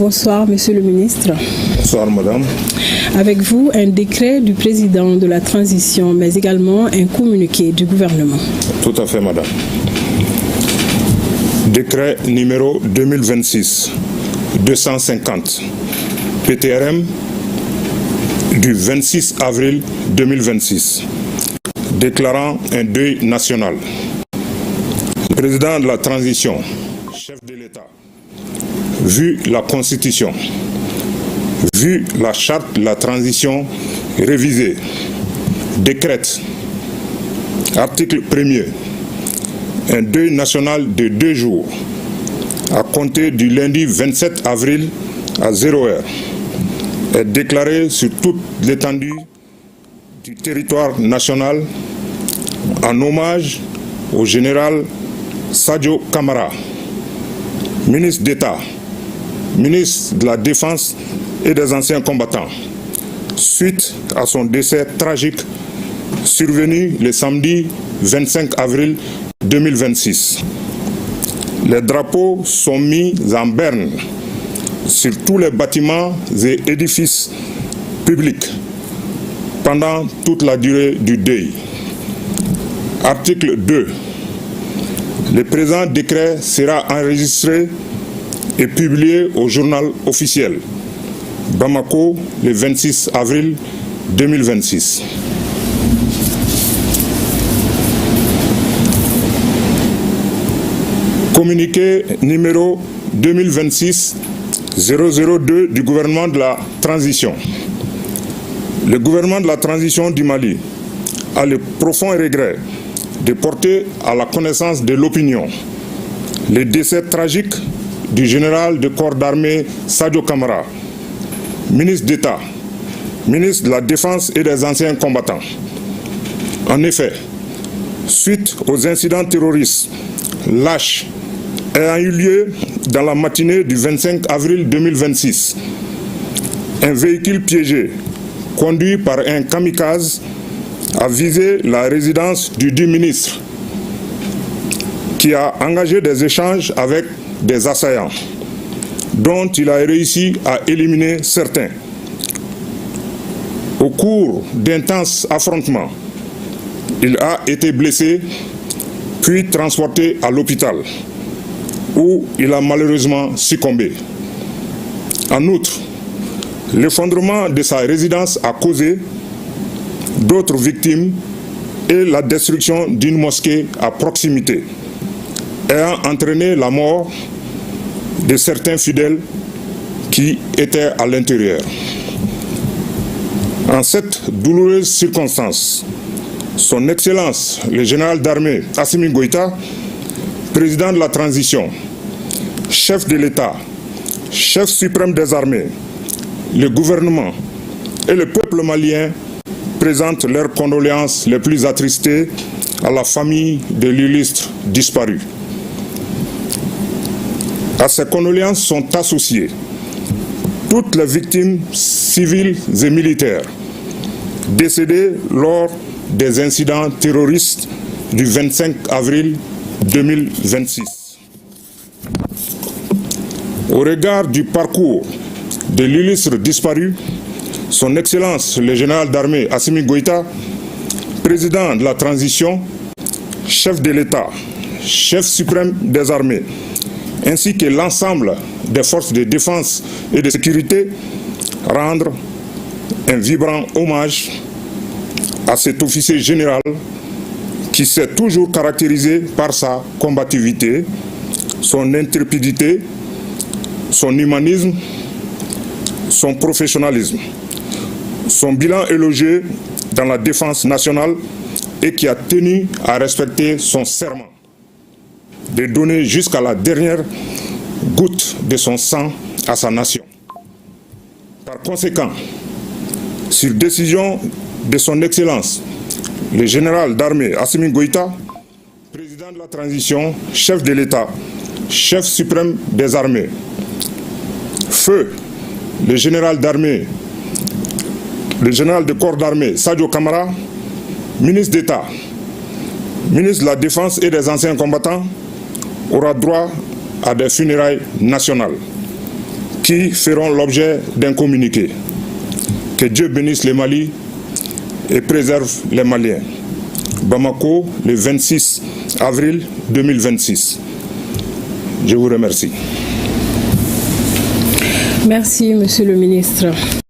Bonsoir, Monsieur le ministre. Bonsoir, madame. Avec vous, un décret du président de la transition, mais également un communiqué du gouvernement. Tout à fait, madame. Décret numéro 2026-250, PTRM, du 26 avril 2026, déclarant un deuil national. Le président de la transition, chef de l'État, vu la Constitution, vu la charte de la transition révisée, décrète, article 1er, un deuil national de 2 jours à compter du lundi 27 avril à 0 heure est déclaré sur toute l'étendue du territoire national en hommage au général Sadio Camara, ministre d'État, ministre de la Défense et des anciens combattants, suite à son décès tragique survenu le samedi 25 avril 2026. Les drapeaux sont mis en berne sur tous les bâtiments et édifices publics pendant toute la durée du deuil. Article 2. Le présent décret sera enregistré et publié au journal officiel Bamako le 26 avril 2026. Communiqué numéro 2026-002 du gouvernement de la transition. Le gouvernement de la transition du Mali a le profond regret de porter à la connaissance de l'opinion le décès tragique du général de corps d'armée Sadio Camara, ministre d'État, ministre de la Défense et des anciens combattants. En effet, suite aux incidents terroristes lâches ayant eu lieu dans la matinée du 25 avril 2026, un véhicule piégé conduit par un kamikaze a visé la résidence du dit ministre qui a engagé des échanges avec des assaillants dont il a réussi à éliminer certains. Au cours d'intenses affrontements, il a été blessé puis transporté à l'hôpital où il a malheureusement succombé. En outre, l'effondrement de sa résidence a causé d'autres victimes et la destruction d'une mosquée à proximité, ayant entraîné la mort de certains fidèles qui étaient à l'intérieur. En cette douloureuse circonstance, Son Excellence, le général d'armée Assimi Goïta, président de la transition, chef de l'État, chef suprême des armées, le gouvernement et le peuple malien présentent leurs condoléances les plus attristées à la famille de l'illustre disparu. À ces condoléances sont associées toutes les victimes civiles et militaires décédées lors des incidents terroristes du 25 avril 2026. Au regard du parcours de l'illustre disparu, Son Excellence le général d'armée Assimi Goïta, président de la transition, chef de l'État, chef suprême des armées, ainsi que l'ensemble des forces de défense et de sécurité, rendre un vibrant hommage à cet officier général qui s'est toujours caractérisé par sa combativité, son intrépidité, son humanisme, son professionnalisme, son bilan élogieux dans la défense nationale et qui a tenu à respecter son serment de donner jusqu'à la dernière goutte de son sang à sa nation. Par conséquent, sur décision de Son Excellence, le général d'armée Assimi Goïta, président de la transition, chef de l'État, chef suprême des armées, feu le général d'armée, le général de corps d'armée Sadio Camara, ministre d'État, ministre de la Défense et des anciens combattants, aura droit à des funérailles nationales qui feront l'objet d'un communiqué. Que Dieu bénisse le Mali et préserve les Maliens. Bamako, le 26 avril 2026. Je vous remercie. Merci, Monsieur le ministre.